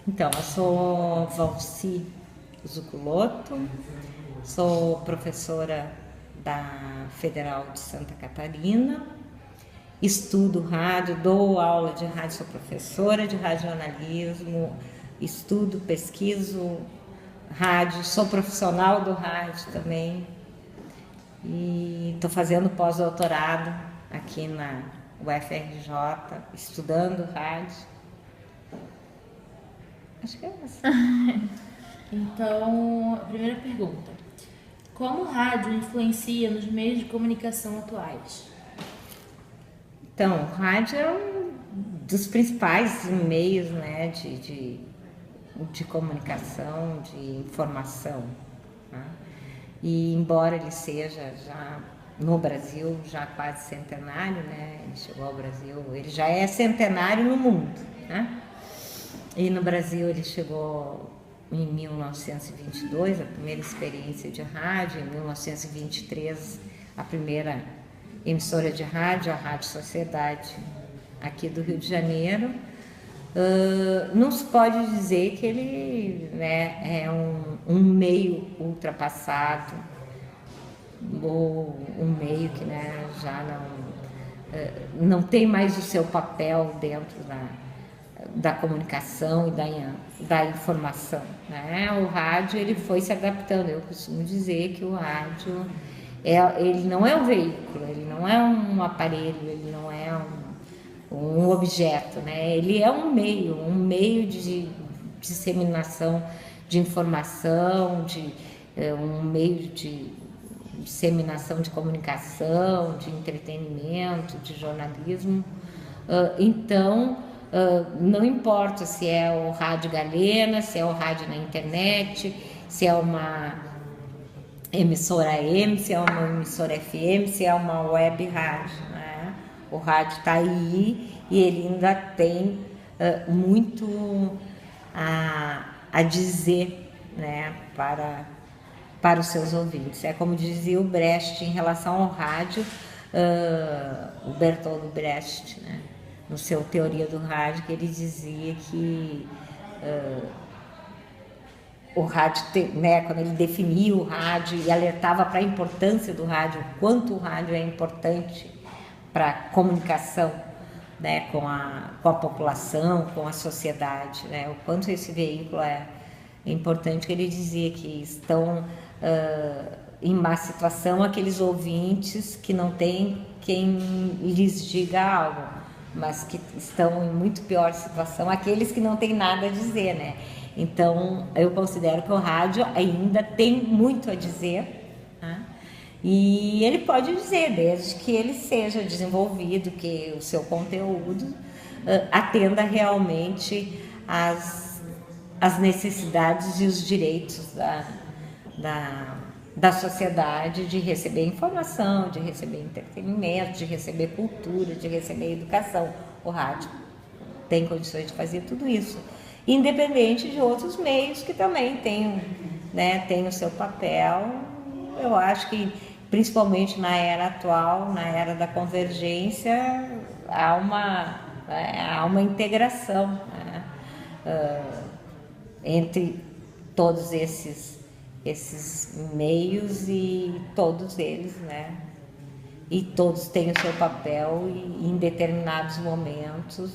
Então, eu sou Valci Zuculotto, sou professora da Federal de Santa Catarina, estudo rádio, dou aula de rádio, sou professora de radiojornalismo, estudo, pesquiso rádio, sou profissional do rádio também e estou fazendo pós-doutorado aqui na UFRJ, estudando rádio. Acho que é essa. Então, a primeira pergunta. Como o rádio influencia nos meios de comunicação atuais? Então, o rádio é um dos principais meios, né, de comunicação, de informação. Né? E embora ele seja já no Brasil já quase centenário, né, ele chegou ao Brasil, ele já é centenário no mundo, né? E no Brasil ele chegou em 1922, a primeira experiência de rádio, em 1923 a primeira emissora de rádio, a Rádio Sociedade, aqui do Rio de Janeiro. Não se pode dizer que ele, né, é um meio ultrapassado, ou um meio que, né, já não tem mais o seu papel dentro da comunicação e da informação, né? O rádio ele foi se adaptando. Eu costumo dizer que o rádio ele não é um veículo, ele não é um aparelho, ele não é um objeto, né? Ele é um meio de disseminação de informação, um meio de disseminação de comunicação, de entretenimento, de jornalismo. Então, não importa se é o rádio galena, se é o rádio na internet, se é uma emissora AM, se é uma emissora FM, se é uma web rádio, né? O rádio está aí e ele ainda tem muito a dizer, né, para os seus ouvintes. É como dizia o Brecht em relação ao rádio, o Bertolt Brecht, né, no seu Teoria do Rádio, que ele dizia que o rádio, né, quando ele definia o rádio e alertava para a importância do rádio, o quanto o rádio é importante para a comunicação, né, com a população, com a sociedade, né, o quanto esse veículo é importante, que ele dizia que estão em má situação aqueles ouvintes que não têm quem lhes diga algo, mas que estão em muito pior situação aqueles que não têm nada a dizer, né? Então, eu considero que o rádio ainda tem muito a dizer, né? E ele pode dizer, desde que ele seja desenvolvido, que o seu conteúdo atenda realmente às necessidades e os direitos da sociedade de receber informação, de receber entretenimento, de receber cultura, de receber educação. O rádio tem condições de fazer tudo isso, independente de outros meios que também têm, né, tem o seu papel. Eu acho que, principalmente na era atual, na era da convergência, há uma integração, né, entre todos esses meios e todos eles, né? E todos têm o seu papel e em determinados momentos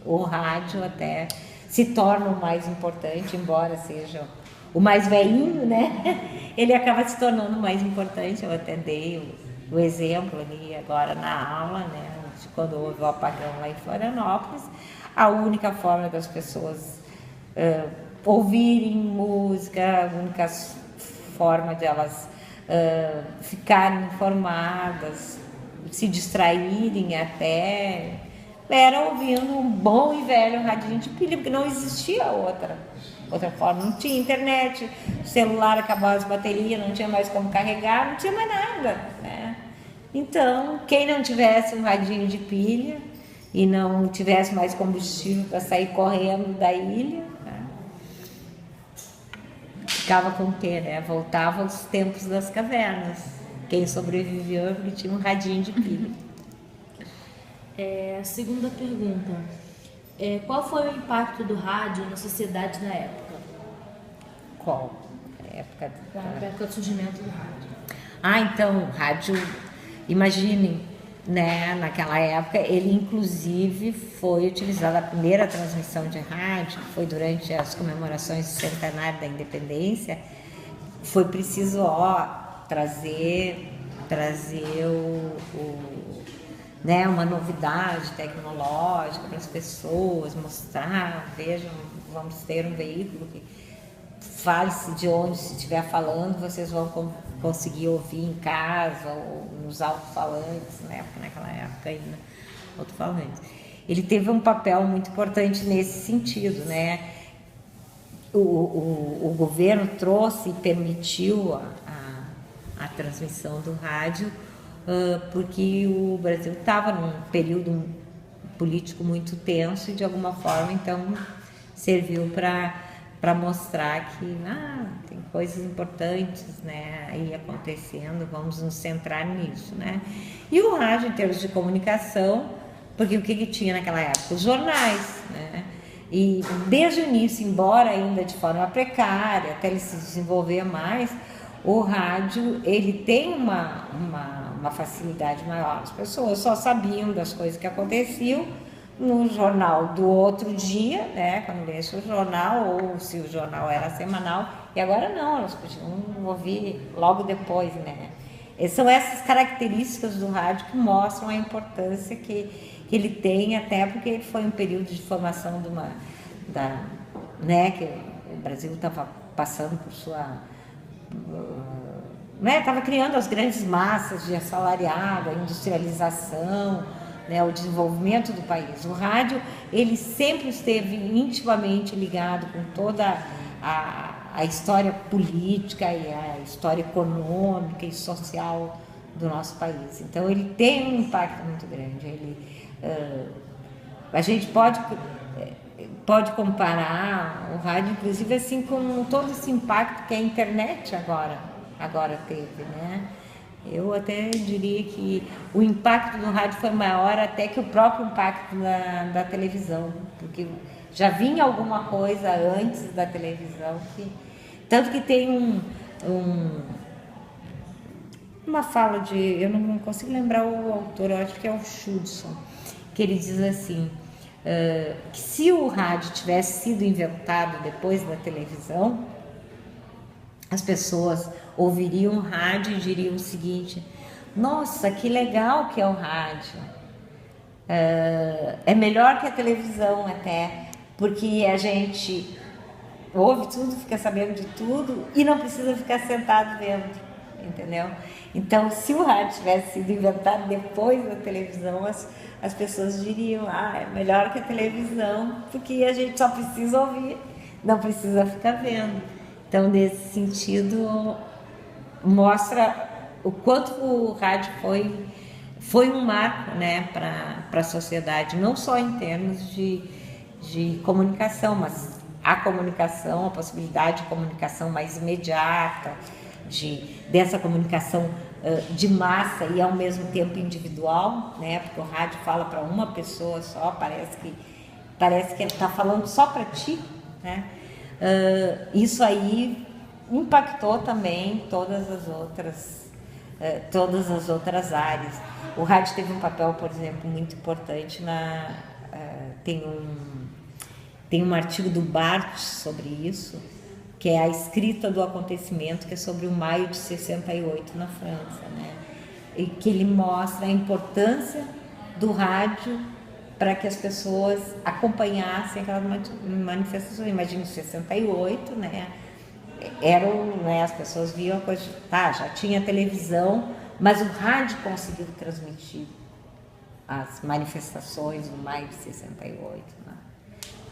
o rádio até se torna o mais importante, embora seja o mais velhinho, né? Ele acaba se tornando o mais importante. Eu até dei o exemplo ali agora na aula, né? De quando houve o apagão lá em Florianópolis, a única forma das pessoas ouvirem música, a única forma de elas ficarem informadas, se distraírem até, era ouvindo um bom e velho radinho de pilha, porque não existia outra forma, não tinha internet, o celular acabava as baterias, não tinha mais como carregar, não tinha mais nada, né? Então, quem não tivesse um radinho de pilha e não tivesse mais combustível para sair correndo da ilha, ficava com o quê, né? Voltava aos tempos das cavernas. Quem sobreviveu tinha um radinho de pilha. A segunda pergunta. Qual foi o impacto do rádio na sociedade na época? Qual época? Na época do surgimento do rádio. Então, o rádio, imaginem, né, naquela época, ele inclusive foi utilizado, a primeira transmissão de rádio, que foi durante as comemorações do centenário da independência, foi preciso trazer né, uma novidade tecnológica para as pessoas, mostrar, vejam, vamos ter um veículo que fale-se de onde se estiver falando, vocês vão conseguir ouvir em casa ou nos alto-falantes, né, porque naquela época ainda alto-falantes. Ele teve um papel muito importante nesse sentido, né? O governo trouxe e permitiu a transmissão do rádio porque o Brasil estava num período político muito tenso e de alguma forma então serviu para mostrar que tem coisas importantes, né, aí acontecendo, vamos nos centrar nisso, né? E o rádio em termos de comunicação, porque o que tinha naquela época? Os jornais, né? E desde o início, embora ainda de forma precária, até ele se desenvolver mais, o rádio ele tem uma facilidade maior. As pessoas só sabiam das coisas que aconteciam no jornal do outro dia, né, quando lesse o jornal, ou se o jornal era semanal, e agora não, elas podiam ouvir logo depois, né. São essas características do rádio que mostram a importância que ele tem, até porque ele foi um período de formação né, que o Brasil estava passando por sua... estava criando as grandes massas de assalariado, a industrialização, né, o desenvolvimento do país. O rádio, ele sempre esteve intimamente ligado com toda a história política e a história econômica e social do nosso país. Então, ele tem um impacto muito grande. A gente pode comparar o rádio, inclusive, assim, com todo esse impacto que a internet agora teve, né? Eu até diria que o impacto do rádio foi maior até que o próprio impacto da televisão, porque já vinha alguma coisa antes da televisão, tanto que tem uma fala eu não consigo lembrar o autor, eu acho que é o Schudson, que ele diz assim, que se o rádio tivesse sido inventado depois da televisão, as pessoas ouviriam o rádio e diriam o seguinte: nossa, que legal que é o rádio, é melhor que a televisão até, porque a gente ouve tudo, fica sabendo de tudo e não precisa ficar sentado vendo, entendeu? Então, se o rádio tivesse sido inventado depois da televisão, as pessoas diriam: é melhor que a televisão, porque a gente só precisa ouvir, não precisa ficar vendo. Então, nesse sentido, mostra o quanto o rádio foi um marco, né, para a sociedade, não só em termos de comunicação, mas a comunicação, a possibilidade de comunicação mais imediata, dessa comunicação de massa e ao mesmo tempo individual, né, porque o rádio fala para uma pessoa só, parece que ele está falando só para ti, né? Isso aí impactou também todas as outras áreas. O rádio teve um papel, por exemplo, muito importante tem um artigo do Barthes sobre isso, que é a escrita do acontecimento, que é sobre o maio de 68 na França, né? E que ele mostra a importância do rádio para que as pessoas acompanhassem aquelas manifestações. Imagina, 68, né? As pessoas viam a coisa, já tinha televisão, mas o rádio conseguiu transmitir as manifestações no maio de 68, né?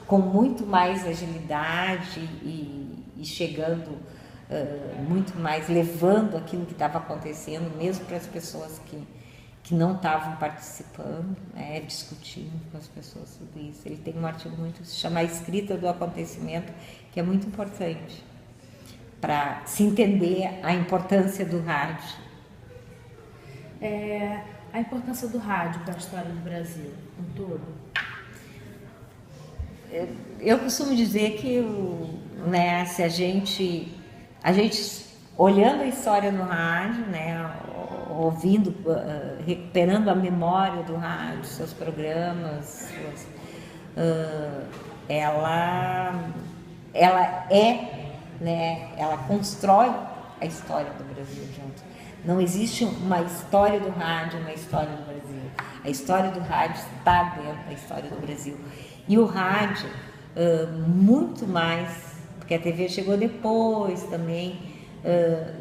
Com muito mais agilidade e chegando muito mais, levando aquilo que estava acontecendo, mesmo para as pessoas que não estavam participando, né, discutindo com as pessoas tudo isso. Ele tem um artigo muito, se chama A Escrita do Acontecimento, que é muito importante para se entender a importância do rádio. A importância do rádio para a história do Brasil, um todo? eu costumo dizer que, né, se a gente olhando a história no rádio, né, ouvindo, recuperando a memória do rádio, seus programas, ela né, ela constrói a história do Brasil junto. Não existe uma história do rádio, uma história do Brasil. A história do rádio está dentro da história do Brasil. E o rádio, muito mais, porque a TV chegou depois também,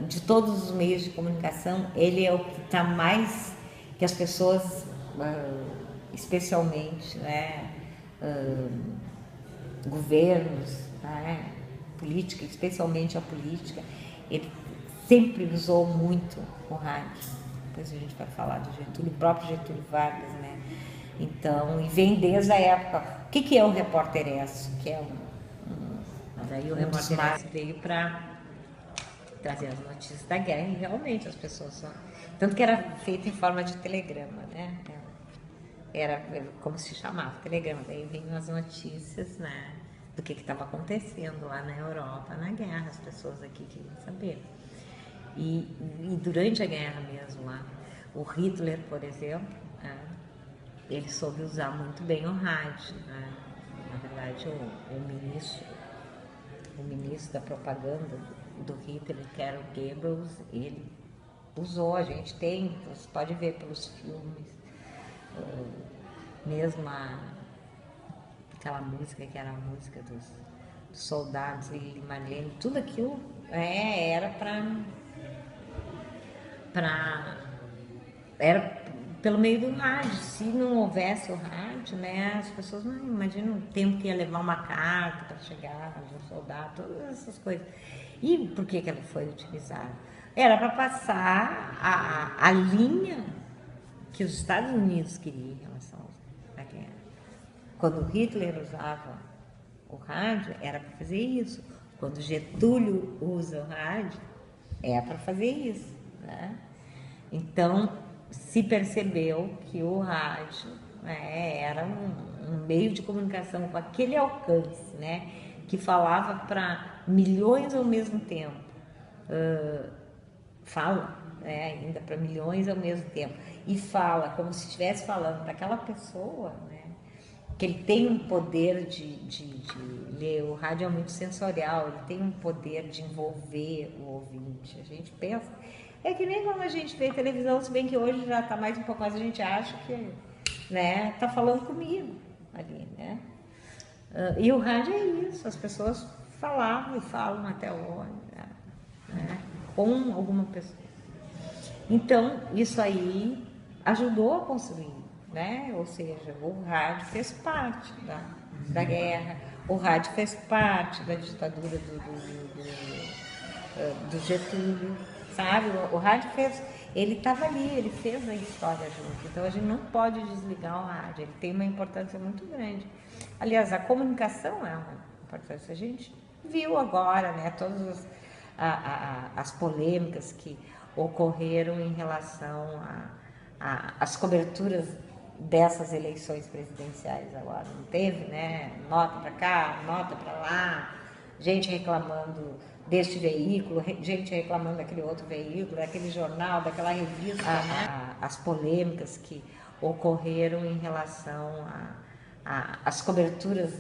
de todos os meios de comunicação, ele é o que está mais, que as pessoas, especialmente, né, governos, né, política, especialmente a política, ele sempre usou muito o rádio. Depois a gente vai falar do Getúlio, o próprio Getúlio Vargas, né? Então, e vem desde a época. O que é o Repórter S? Que é mas aí o Repórter S veio para trazer as notícias da guerra e realmente as pessoas só... Tanto que era feito em forma de telegrama, né? Era como se chamava, telegrama. Daí vinham as notícias, né, do que estava acontecendo lá na Europa, na guerra, as pessoas aqui queriam saber. E durante a guerra mesmo lá, o Hitler, por exemplo, ele soube usar muito bem o rádio, né? Na verdade, o ministro da propaganda do Hitler, que era o Goebbels, ele usou, a gente tem, você pode ver pelos filmes, mesmo aquela música que era a música dos soldados e Marlene, tudo aquilo era era pelo meio do rádio. Se não houvesse o rádio, né, as pessoas não imaginam o tempo que ia levar uma carta para chegar de um soldado, todas essas coisas. E por que ela foi utilizada? Era para passar a linha que os Estados Unidos queriam em relação à guerra. Quando Hitler usava o rádio, era para fazer isso. Quando Getúlio usa o rádio, é para fazer isso, né? Então, se percebeu que o rádio, né, era um meio de comunicação com aquele alcance, né, que falava para milhões ao mesmo tempo. Fala, né, ainda para milhões ao mesmo tempo. E fala como se estivesse falando para aquela pessoa, né, que ele tem um poder de ler. O rádio é muito sensorial, ele tem um poder de envolver o ouvinte. A gente pensa, é que nem quando a gente vê televisão, se bem que hoje já está mais um pouco mais, a gente acha que, né, tá falando comigo ali, né? E o rádio é isso, as pessoas falavam e falam até hoje, né, com alguma pessoa. Então, isso aí ajudou a construir, né? Ou seja, o rádio fez parte da guerra, o rádio fez parte da ditadura do Getúlio, sabe? O rádio fez, ele estava ali, ele fez a história junto. Então a gente não pode desligar o rádio, ele tem uma importância muito grande. Aliás, a comunicação é uma importância. A gente viu agora, né, todas as polêmicas que ocorreram em relação às coberturas dessas eleições presidenciais agora. Não teve, né? Nota para cá, nota para lá, gente reclamando deste veículo, gente reclamando daquele outro veículo, daquele jornal, daquela revista, né? As polêmicas que ocorreram em relação às coberturas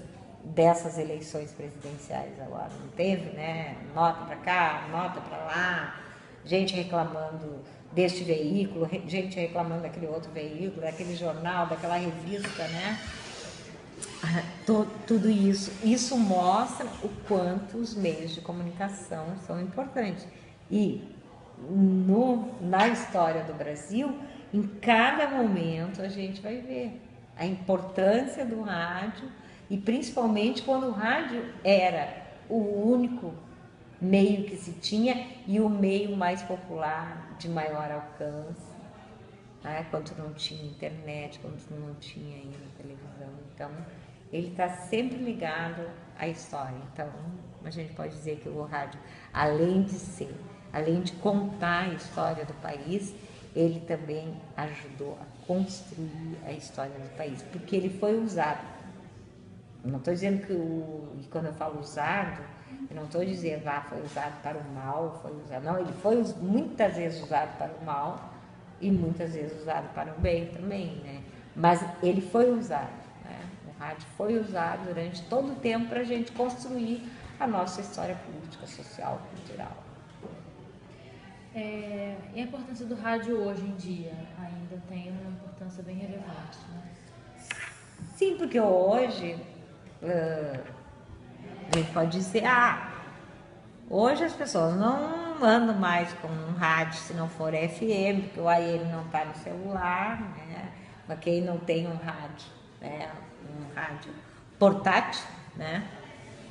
dessas eleições presidenciais agora. Não teve, né? Nota para cá, nota para lá, gente reclamando deste veículo, gente reclamando daquele outro veículo, daquele jornal, daquela revista, né? Tudo isso mostra o quanto os meios de comunicação são importantes. E na história do Brasil, em cada momento a gente vai ver a importância do rádio, e principalmente quando o rádio era o único meio que se tinha e o meio mais popular, de maior alcance, né? Quando não tinha internet, quando não tinha ainda televisão. Então, ele está sempre ligado à história. Então, a gente pode dizer que o rádio, além de contar a história do país, ele também ajudou a construir a história do país, porque ele foi usado não estou dizendo que e quando eu falo usado, eu não estou dizendo, foi usado para o mal, foi usado. Não, ele foi muitas vezes usado para o mal e muitas vezes usado para o bem também, né? Mas ele foi usado, né? O rádio foi usado durante todo o tempo para a gente construir a nossa história política, social, cultural. E a importância do rádio hoje em dia ainda tem uma importância bem relevante, né? Sim, porque hoje a gente pode dizer, hoje as pessoas não andam mais com um rádio se não for FM, porque o AM não está no celular, né? Mas quem não tem um rádio, né? Um rádio portátil, né?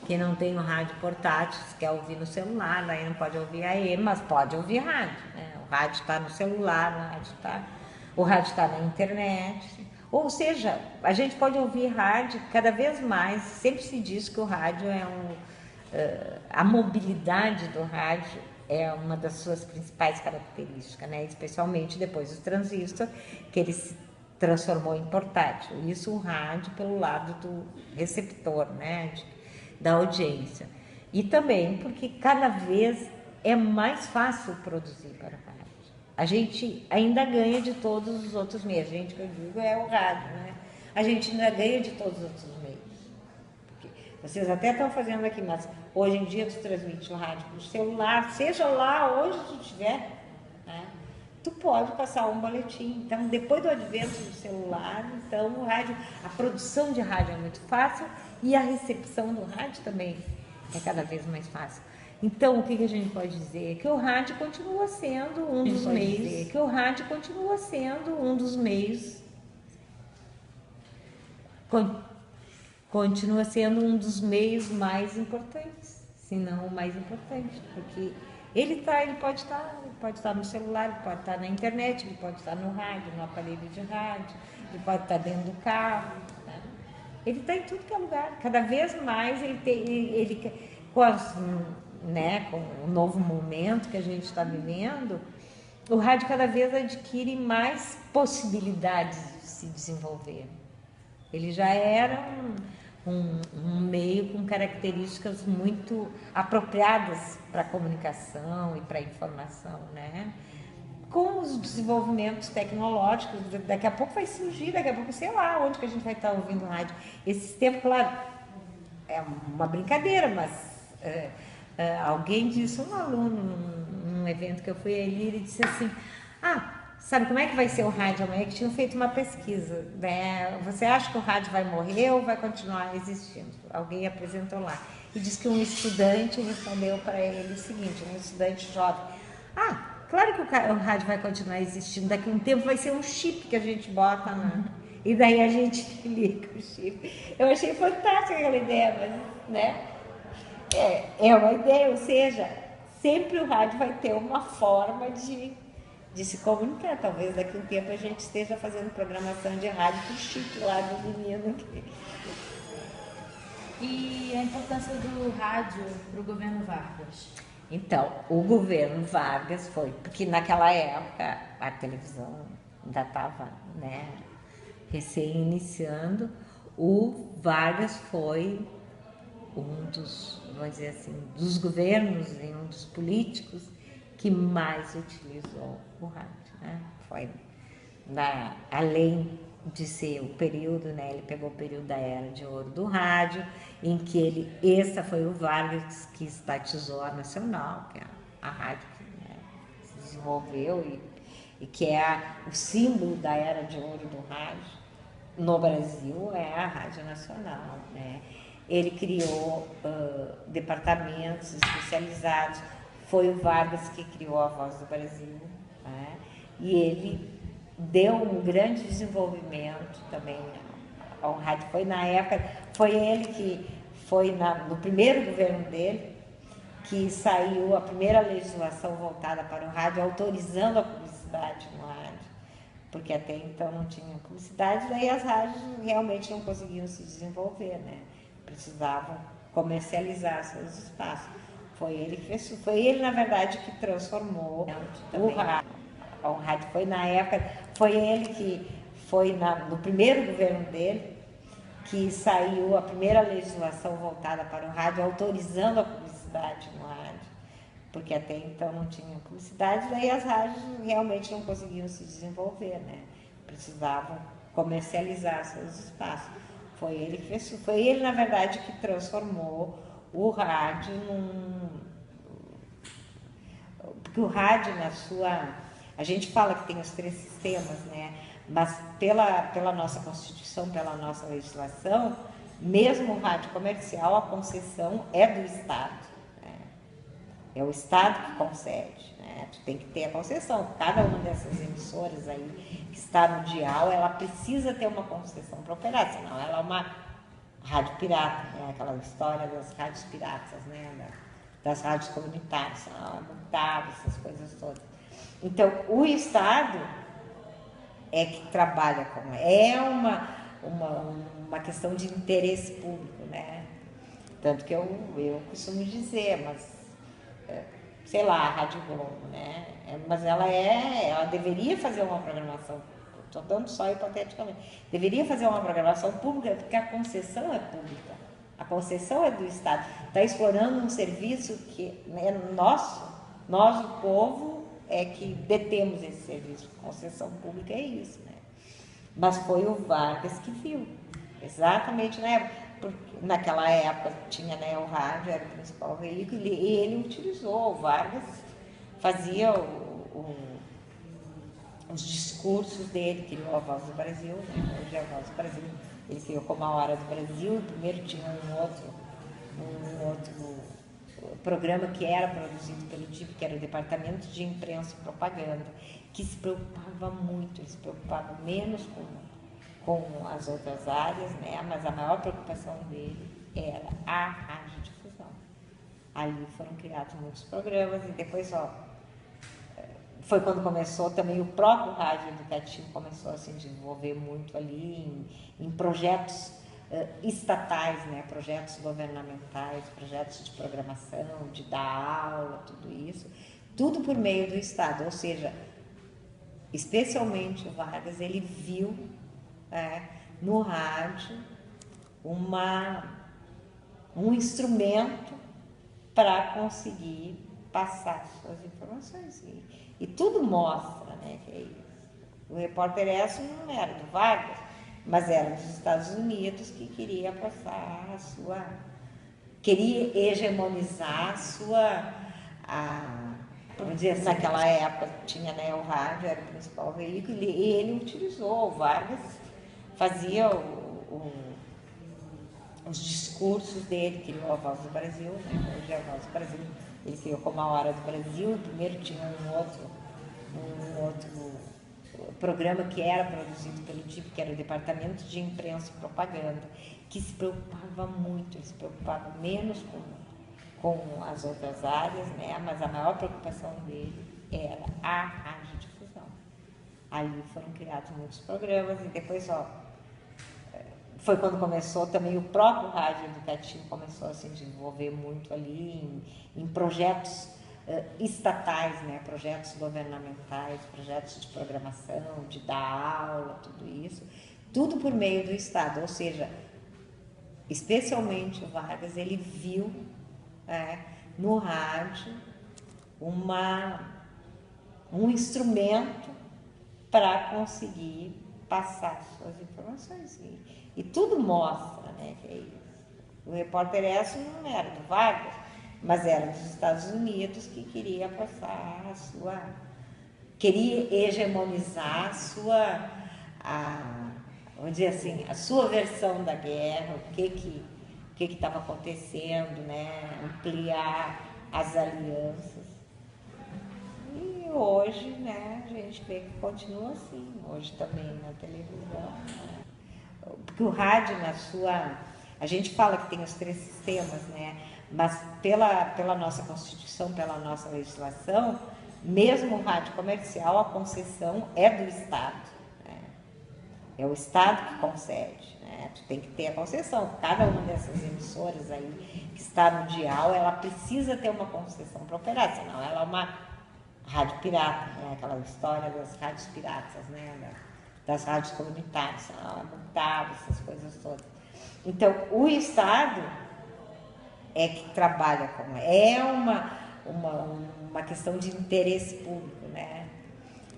Quem não tem um rádio portátil, se quer ouvir no celular, daí não pode ouvir AM, mas pode ouvir rádio, né? O rádio está no celular, o rádio está na internet. Ou seja, a gente pode ouvir rádio cada vez mais, sempre se diz que o rádio a mobilidade do rádio é uma das suas principais características, né? Especialmente depois do transistor, que ele se transformou em portátil. Isso o rádio pelo lado do receptor, né? Da audiência. E também porque cada vez é mais fácil produzir para o rádio. A gente ainda ganha de todos os outros meios. A gente, que eu digo, é o rádio, né? A gente ainda ganha de todos os outros meios. Porque vocês até estão fazendo aqui, mas hoje em dia tu transmite o rádio para o celular, seja lá onde tu estiver, né? Tu pode passar um boletim. Então, depois do advento do celular, então o rádio, a produção de rádio é muito fácil e a recepção do rádio também é cada vez mais fácil. Então, o que a gente pode dizer? Que o rádio continua sendo um dos meios. Que o rádio continua sendo um dos meios. Continua sendo um dos meios mais importantes, se não o mais importante, porque ele pode estar no celular, ele pode estar na internet, ele pode estar no rádio, no aparelho de rádio, ele pode estar dentro do carro, né? Ele está em tudo que é lugar. Cada vez mais com o novo momento que a gente está vivendo, o rádio cada vez adquire mais possibilidades de se desenvolver. Ele já era um meio com características muito apropriadas para a comunicação e para a informação, né? Com os desenvolvimentos tecnológicos, daqui a pouco vai surgir, daqui a pouco, sei lá, onde que a gente vai estar ouvindo rádio. Esse tempo, claro, é uma brincadeira, mas alguém disse, um aluno, num evento que eu fui ali, ele disse assim, sabe como é que vai ser o rádio amanhã? Que tinham feito uma pesquisa, né? Você acha que o rádio vai morrer ou vai continuar existindo? Alguém apresentou lá. E disse que um estudante respondeu para ele o seguinte, um estudante jovem, claro que o rádio vai continuar existindo, daqui a um tempo vai ser um chip que a gente bota e daí a gente liga o chip. Eu achei fantástica aquela ideia, mas, né? É uma ideia, ou seja, sempre o rádio vai ter uma forma de se comunicar. Talvez daqui a um tempo a gente esteja fazendo programação de rádio com o chip lá do menino aqui. E a importância do rádio para o governo Vargas? Então, o governo Vargas foi, porque naquela época a televisão ainda estava, né, recém-iniciando, o Vargas foi um dos, vamos dizer assim, dos governos e um dos políticos que mais utilizou o rádio, né? Foi além de ser o período, né? Ele pegou o período da Era de Ouro do rádio, em que esse foi o Vargas que estatizou a Nacional, que é a rádio que, né, se desenvolveu e que é o símbolo da Era de Ouro do rádio no Brasil, é a Rádio Nacional, né? Ele criou departamentos especializados. Foi o Vargas que criou a Voz do Brasil, né? E ele deu um grande desenvolvimento também ao rádio. Foi na época, foi ele que foi no primeiro governo dele que saiu a primeira legislação voltada para o rádio, autorizando a publicidade no rádio, porque até então não tinha publicidade, daí as rádios realmente não conseguiam se desenvolver, né? Precisavam comercializar seus espaços. Foi ele que fez, foi ele, na verdade, que transformou o rádio. O rádio foi na época, foi ele que foi no primeiro governo dele que saiu a primeira legislação voltada para o rádio, autorizando a publicidade no rádio, porque até então não tinha publicidade, daí as rádios realmente não conseguiam se desenvolver, né? Precisavam comercializar seus espaços. Foi ele que fez, foi ele, na verdade, que transformou o rádio porque o rádio, na sua... A gente fala que tem os 3 sistemas, né? Mas pela nossa Constituição, pela nossa legislação, mesmo o rádio comercial, a concessão é do Estado. Né? É o Estado que concede. Né? Tu tem que ter a concessão. Cada uma dessas emissoras aí que está no dial, ela precisa ter uma concessão para operar, senão ela é uma rádio pirata, né? Aquela história das rádios piratas, né? Das rádios comunitárias, ela é multada, essas coisas todas. Então, o Estado é que trabalha com... É uma questão de interesse público, né? Tanto que eu costumo dizer, mas... sei lá, a Rádio Globo, né? Mas ela deveria fazer uma programação, estou dando só hipoteticamente, deveria fazer uma programação pública, porque a concessão é pública, a concessão é do Estado, está explorando um serviço que é nosso, nós, o povo, é que detemos esse serviço, concessão pública é isso, né? Mas foi o Vargas que viu, exatamente na época, porque naquela época tinha, né, o rádio, era o principal veículo, e ele utilizou, o Vargas fazia os discursos dele, criou a Voz do Brasil, né? Hoje é a Voz do Brasil, ele criou como a Hora do Brasil, primeiro tinha um outro programa que era produzido pelo DIP, que era o Departamento de Imprensa e Propaganda, que se preocupava muito, ele se preocupava menos com as outras áreas, né? Mas a maior preocupação dele era a radiodifusão. Ali foram criados muitos programas e depois, foi quando começou também o próprio rádio educativo começou a se desenvolver muito ali em projetos estatais, né? Projetos governamentais, projetos de programação, de dar aula, tudo isso, tudo por meio do Estado, ou seja, especialmente o Vargas, ele viu no rádio um instrumento para conseguir passar suas informações. E tudo mostra, né, que é isso. O Repórter ESSO não era do Vargas, mas era dos Estados Unidos, que queria passar queria hegemonizar vamos dizer assim, naquela época tinha, né, o rádio, era o principal veículo, e ele utilizou, o Vargas fazia os discursos dele, criou a Voz do Brasil, né? Hoje é a Voz do Brasil, ele criou como a Hora do Brasil, primeiro tinha um outro programa que era produzido pelo DIP, que era o Departamento de Imprensa e Propaganda, que se preocupava muito, ele se preocupava menos com as outras áreas, né? Mas a maior preocupação dele era a radiodifusão. Ali foram criados muitos programas e depois, foi quando começou também o próprio rádio educativo começou a se desenvolver muito ali em projetos estatais, né? Projetos governamentais, projetos de programação, de dar aula, tudo isso, tudo por meio do Estado, ou seja, especialmente o Vargas, ele viu no rádio um instrumento para conseguir passar suas informações. E tudo mostra, né, que é isso. O Repórter ESSO não era do Vargas, mas era dos Estados Unidos, que queria passar queria hegemonizar vamos dizer assim, a sua versão da guerra, o que estava acontecendo, né, ampliar as alianças. E hoje, né, a gente vê que continua assim, hoje também na televisão, né? Porque o rádio, a gente fala que tem os 3 sistemas, né? Mas pela nossa Constituição, pela nossa legislação, mesmo o rádio comercial, a concessão é do Estado, né? É o Estado que concede, né? Tu tem que ter a concessão. Cada uma dessas emissoras aí que está no dial, ela precisa ter uma concessão para operar, senão ela é uma rádio pirata, né? Aquela história das rádios piratas, né? Das rádios comunitárias, ela é multada, essas coisas todas. Então, o Estado é que trabalha com... É uma questão de interesse público, né?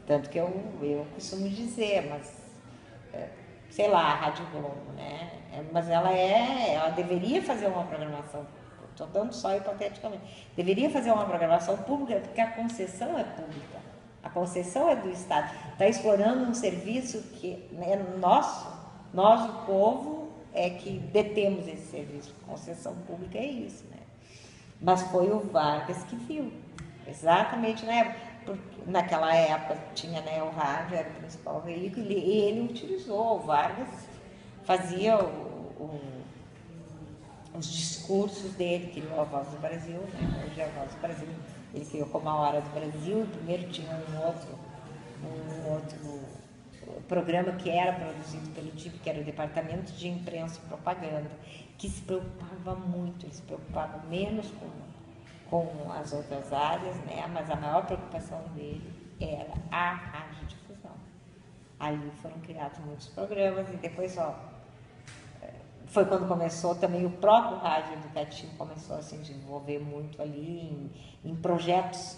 Tanto que eu costumo dizer, mas... sei lá, a Rádio Globo, né? Mas ela deveria fazer uma programação, estou dando só hipoteticamente, deveria fazer uma programação pública, porque a concessão é pública, a concessão é do Estado, está explorando um serviço que é nosso, nós, o povo, é que detemos esse serviço, concessão pública é isso, né? Mas foi o Vargas que viu, exatamente na época, porque naquela época tinha, né, o rádio, era o principal veículo, e ele utilizou, o Vargas fazia os discursos dele, criou a Voz do Brasil, né? Hoje é a Voz do Brasil, ele criou como a Hora do Brasil, primeiro tinha um outro programa que era produzido pelo DIP, que era o Departamento de Imprensa e Propaganda, que se preocupava muito, ele se preocupava menos com as outras áreas, né? Mas a maior preocupação dele era a radiodifusão. Ali foram criados muitos programas e depois, foi quando começou também o próprio rádio educativo, começou a se desenvolver muito ali em projetos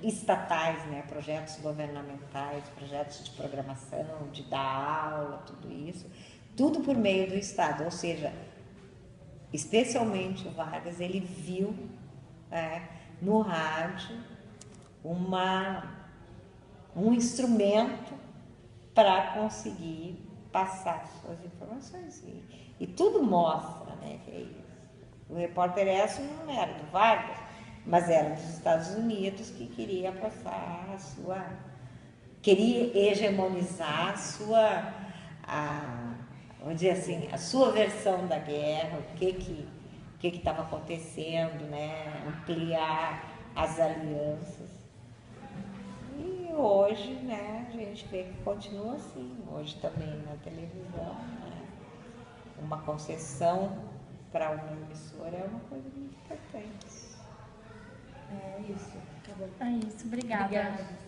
estatais, né? Projetos governamentais, projetos de programação, de dar aula, tudo isso, tudo por meio do Estado, ou seja, especialmente o Vargas, ele viu no rádio um instrumento para conseguir passar suas informações. E tudo mostra, né, que é isso. O Repórter S não era do Vargas, mas era dos Estados Unidos, que queria passar queria hegemonizar vamos dizer assim, a sua versão da guerra, o que estava acontecendo, né? Ampliar as alianças. E hoje, né, a gente vê que continua assim. Hoje também na televisão, né? Uma concessão para uma emissora é uma coisa muito importante. É isso. Acabou. É isso, obrigada. Obrigada.